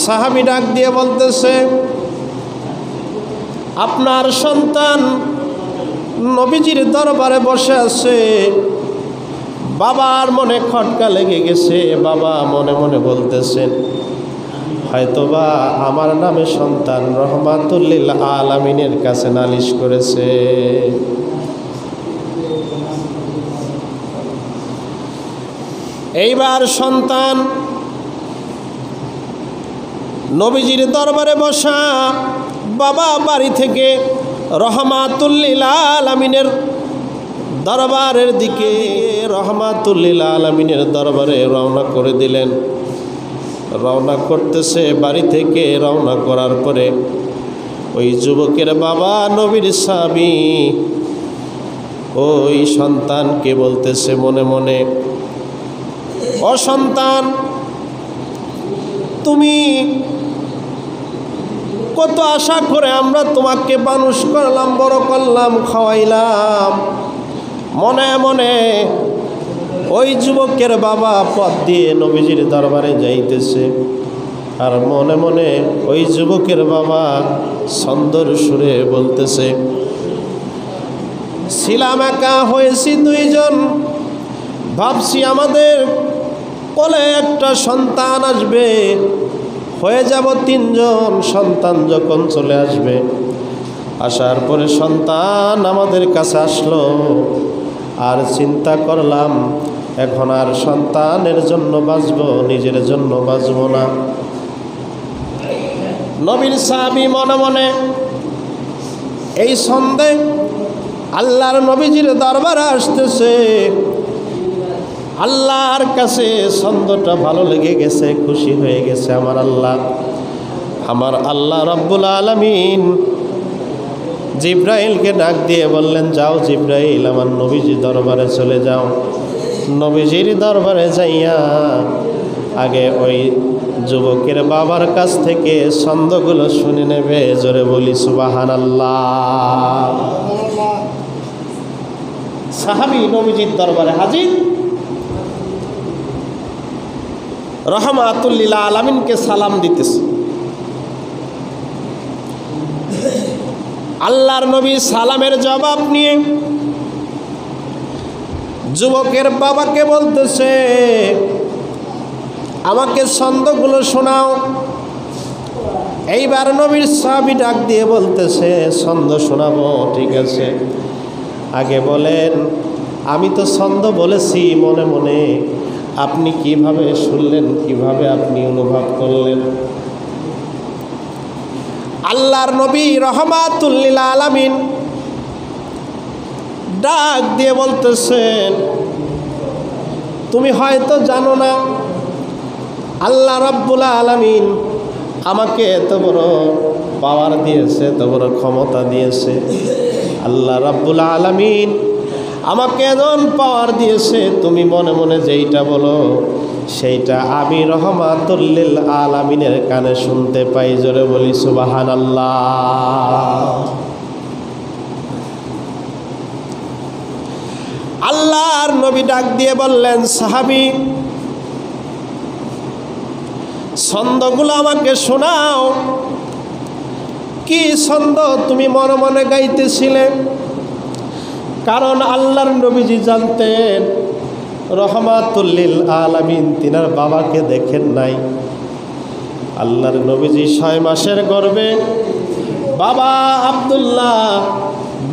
সাহাবী ডাক দিয়ে বলতেছে, আপনার সন্তান নবীজির দরবারে বসে আছে, বাবার মনে খটকা লেগে গেছে। বাবা মনে মনে বলতেছেন, হয়তোবা আমার নামে সন্তান রহমাতুল লিল আলামিনের কাছে নালিশ করেছে। এইবার সন্তান নবীজির দরবারে বসা, বাবা বাড়ি থেকে রহমাতুল লিল আলামিনের দরবারের দিকে, রহমাতুল লিল আলামিনের দরবারে রওনা করে দিলেন। রওনা করতেছে, বাড়ি থেকে রওনা করার পরে ওই যুবকের বাবা নবীর সাহাবী ওই সন্তানকে বলতেছে মনে মনে, ও সন্তান, তুমি কত আশা করে আমরা তোমাকে মানুষ করলাম, বড় করলাম, খাওয়াইলাম। মনে মনে ওই যুবকের বাবা পথ দিয়ে নবীজির দরবারে যাইতেছে, আর মনে মনে ওই যুবকের বাবা ছন্দর সুরে বলতেছে, ছিলাম একা, হয়েছি দুইজন, ভাবছি আমাদের কোলে একটা সন্তান আসবে, হয়ে যাব তিনজন। সন্তান যখন চলে আসবে, আসার পরে সন্তান আমাদের কাছে আসলো, আর চিন্তা করলাম এখন আর সন্তানের জন্য বাঁচবো, নিজের জন্য বাঁচবো না। নবীর সাহাবী মনে মনে এই সন্দেহ আল্লাহর নবীজির দরবারে আসতেছে। আল্লাহর কাছে ছন্দটা ভালো লেগে গেছে, খুশি হয়ে গেছে। আমার আল্লাহ রাব্বুল আলামিন জিব্রাইলকে ডাক দিয়ে বললেন, যাও জিব্রাইল, আমার নবীজির দরবারে চলে যাও। নবীজির দরবারে যাইয়া আগে ওই যুবকের বাবার কাছ থেকে ছন্দগুলো শুনে নেবে। জোরে বলি সুবহানাল্লাহ। সাহাবী নবীজির দরবারে হাজির, রহমাতুল লিল আলামিনকে সালাম দিতেছে। আল্লাহর নবী সালামের জবাব নিয়ে যুবকের বাবাকে বলতেছে, আমাকে ছন্দগুলো শোনাও। এইবার নবীর সাহাবী ডাক দিয়ে বলতেছে, ছন্দ শোনাবো, ঠিক আছে, আগে বলেন আমি তো ছন্দ বলেছি মনে মনে, আপনি কিভাবে শুনলেন, কিভাবে আপনি অনুভব করলেন? আল্লাহর নবী রহমাতুল লিল আলামিন ডাক দিয়ে বলতেছেন, তুমি হয়তো জানো না, আল্লাহ রাব্বুল আলামিন আমাকে এত বড় পাওয়ার দিয়েছে, এত বড় ক্ষমতা দিয়েছে। আল্লাহ রাব্বুল আলামিন আমাকে এমন পাওয়ার দিয়েছে, তুমি মনে মনে যেইটা বলো সেইটা আমি রহমাতুল লিল আলামিনের কানে শুনতে পাই। জোরে বলি সুবহানাল্লাহ। আল্লাহর নবী ডাক দিয়ে বললেন, সাহাবী, ছন্দগুলো আমাকে শোনাও। কি ছন্দ তুমি মনে মনে গাইতেছিলে? কারণ আল্লাহর নবীজি জানতেন রহমাতুল লিল আলামিন তিনার বাবাকে দেখেন নাই। আল্লাহর নবীজি 6 মাসের গর্ভে বাবা আব্দুল্লাহ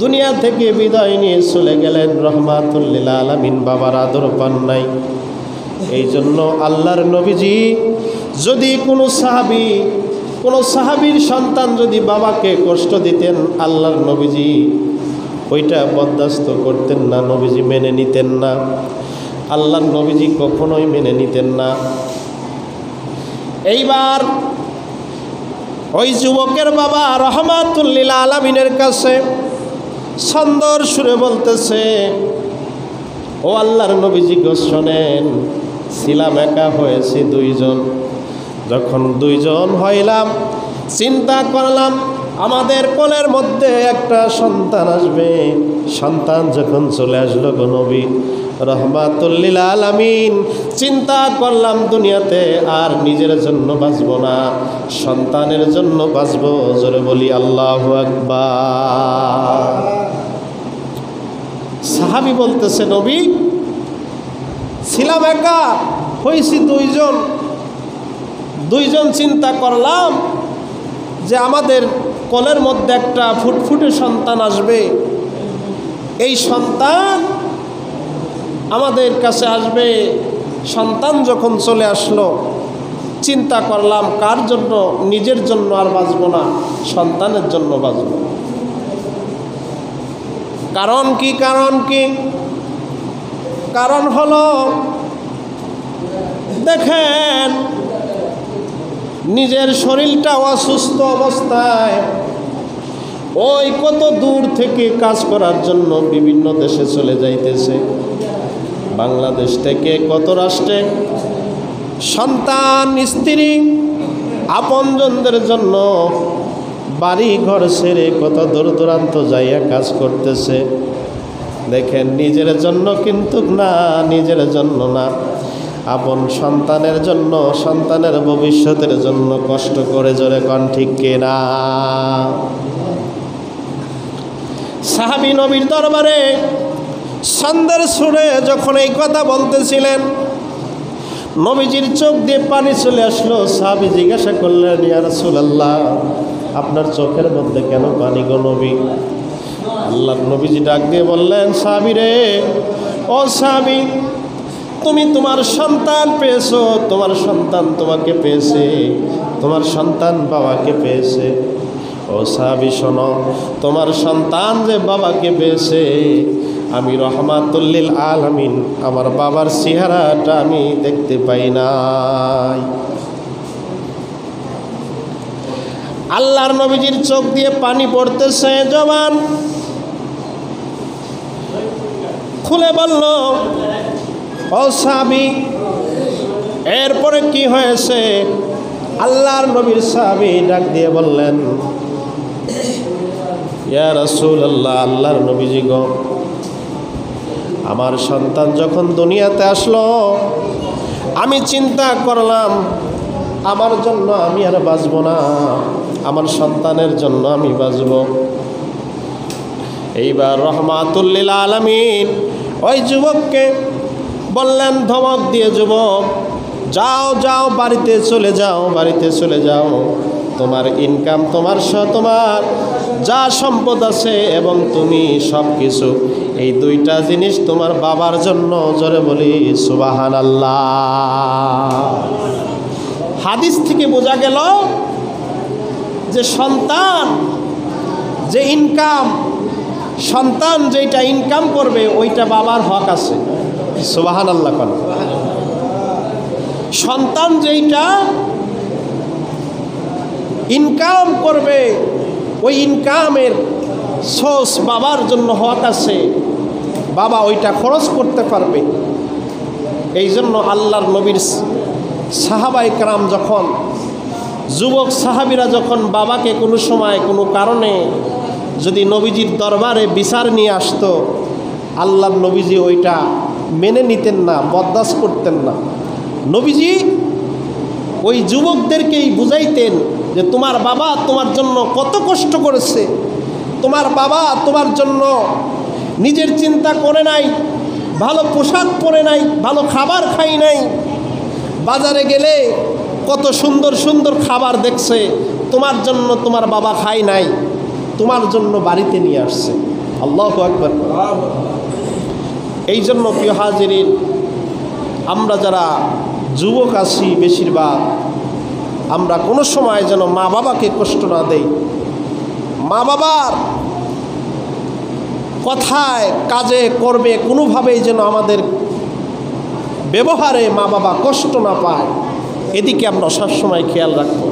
দুনিয়া থেকে বিদায় নিয়ে চলে গেলেন। রহমাতুল লিল আলামিন বাবার আদর পান নাই। এই জন্য আল্লাহর নবীজি যদি কোনো সাহাবীর সন্তান যদি বাবাকে কষ্ট দিতেন, আল্লাহর নবীজি ওইটা বরদাস্ত করতেন না, নবীজি মেনে নিতেন না। আল্লাহর নবীজি কখনোই মেনে নিতেন না। এইবার ওই যুবকের বাবা রহমাতুল লিল আলামিনের কাছে ছন্দর সুরে বলতেছে, ও আল্লাহর নবীজি গো শোনেন, ছিলাম একা, হয়েছি 2 জন। যখন 2 জন হইলাম, চিন্তা করলাম আমাদের কোলের মধ্যে একটা সন্তান আসবে। সন্তান যখন চলে আসলো গো নবী রহমাতুল লিল আলামিন, চিন্তা করলাম দুনিয়াতে আর নিজের জন্য বাঁচব না, সন্তানের জন্য বাঁচব। জোরে বলি আল্লাহু আকবার। সাহাবী বলতেছে নবী ছিলাম একা, হয়েছি দুইজন চিন্তা করলাম যে আমাদের কোলের মধ্যে একটা ফুটফুটে সন্তান আসবে, এই সন্তান আমাদের কাছে আসবে। সন্তান যখন চলে আসলো চিন্তা করলাম কার জন্য, নিজের জন্য আর বাঁচব না, সন্তানের জন্য বাঁচব। কারণ কি? কারণ হলো দেখেন নিজের শরীরটা অসুস্থ অবস্থায় ওই কত দূর থেকে কাজ করার জন্য বিভিন্ন দেশে চলে যাইতেছে, বাংলাদেশ থেকে কত রাষ্ট্রে, সন্তান স্ত্রী আপনজনদের জন্য বাড়ি ঘর ছেড়ে কত দূর দূরান্ত যাইয়া কাজ করতেছে। দেখেন নিজের জন্য কিন্তু না, নিজের জন্য না, আপন সন্তানের জন্য, সন্তানের ভবিষ্যতের জন্য কষ্ট করে। জোরে কোন ঠিক কিনা? সাহাবী নবীর দরবারে সন্দের সুরে যখন এই কথা বলতেছিলেন নবীজির চোখ দিয়ে পানি চলে আসলো। সাহাবী জিজ্ঞাসা করলেন ইয়া রাসূলুল্লাহ আপনার চোখের মধ্যে কেন পানি গো নবী? আল্লাহর নবীজি ডাক দিয়ে বললেন সাহাবী রে, ও সাহাবী তুমি তোমার সন্তান পেয়েছো, তোমার সন্তান তোমাকে পেয়েছে, তোমার সন্তান বাবাকে পেয়েছে। ও সাহাবী শোনো, তোমার সন্তান যে বাবাকে পেয়েছে, আমি রহমাতুল লিল আলামিন আমার বাবার চেহারাটা আমি দেখতে পাই নাই। আল্লাহর নবীজির চোখ দিয়ে পানি পড়তেছে, জবান খুলে বলল ও সাহাবী এরপরে কি হয়েছে? আল্লাহর নবীর সাহাবী ডাক দিয়ে বললেন ইয়া রাসূলুল্লাহ, আল্লাহর নবীজি গো আমার সন্তান যখন দুনিয়াতে আসলো আমি চিন্তা করলাম আমার জন্য আমি আর বাঁচব না, আমার সন্তানের জন্য আমি বাঁচব। এইবার রহমাতুল লিল আলামিন ওই যুবককে বললেন ধমক দিয়ে, যুবক যাও যাও বাড়িতে চলে যাও, বাড়িতে চলে যাও, তোমার ইনকাম তোমার তোমার যা সম্পদ আছে এবং তুমি সব কিছু এই দুইটা জিনিস তোমার বাবার জন্য। জোরে বলি সুবহানাল্লাহ। হাদিস থেকে বোঝা গেল যে সন্তান যে ইনকাম, সন্তান যেটা ইনকাম করবে ওইটা বাবার হক আছে। সুবহানাল্লাহ। সন্তান যেইটা ইনকাম করবে ওই ইনকামের সোর্স বাবার জন্য হক আছে, বাবা ওইটা খরচ করতে পারবে। এই জন্য আল্লাহর নবীর সাহাবায়ে কেরাম যখন, যুবক সাহাবীরা যখন বাবাকে কোনো সময় কোনো কারণে যদি নবীজির দরবারে বিচার নিয়ে আসতো, আল্লাহর নবীজি ওইটা মেনে নিতেন না, বরদাস্ত করতেন না। নবীজি ওই যুবকদেরকেই বুঝাইতেন যে তোমার বাবা তোমার জন্য কত কষ্ট করেছে, তোমার বাবা তোমার জন্য নিজের চিন্তা করে নাই, ভালো পোশাক পরে নাই, ভালো খাবার খাই নাই, বাজারে গেলে কত সুন্দর সুন্দর খাবার দেখছে, তোমার জন্য তোমার বাবা খাই নাই, তোমার জন্য বাড়িতে নিয়ে আসছে। আল্লাহু আকবার। এই জন্য প্রিয় হাজিরিন, আমরা যারা যুবক আছি বেশিরভাগ আমরা কোনো সময় যেন মা বাবাকে কষ্ট না দেই, মা বাবার কথায় কাজে করবে কোনোভাবেই যেন আমাদের ব্যবহারে মা বাবা কষ্ট না পায়, এদিকে আমরা সবসময় খেয়াল রাখবো।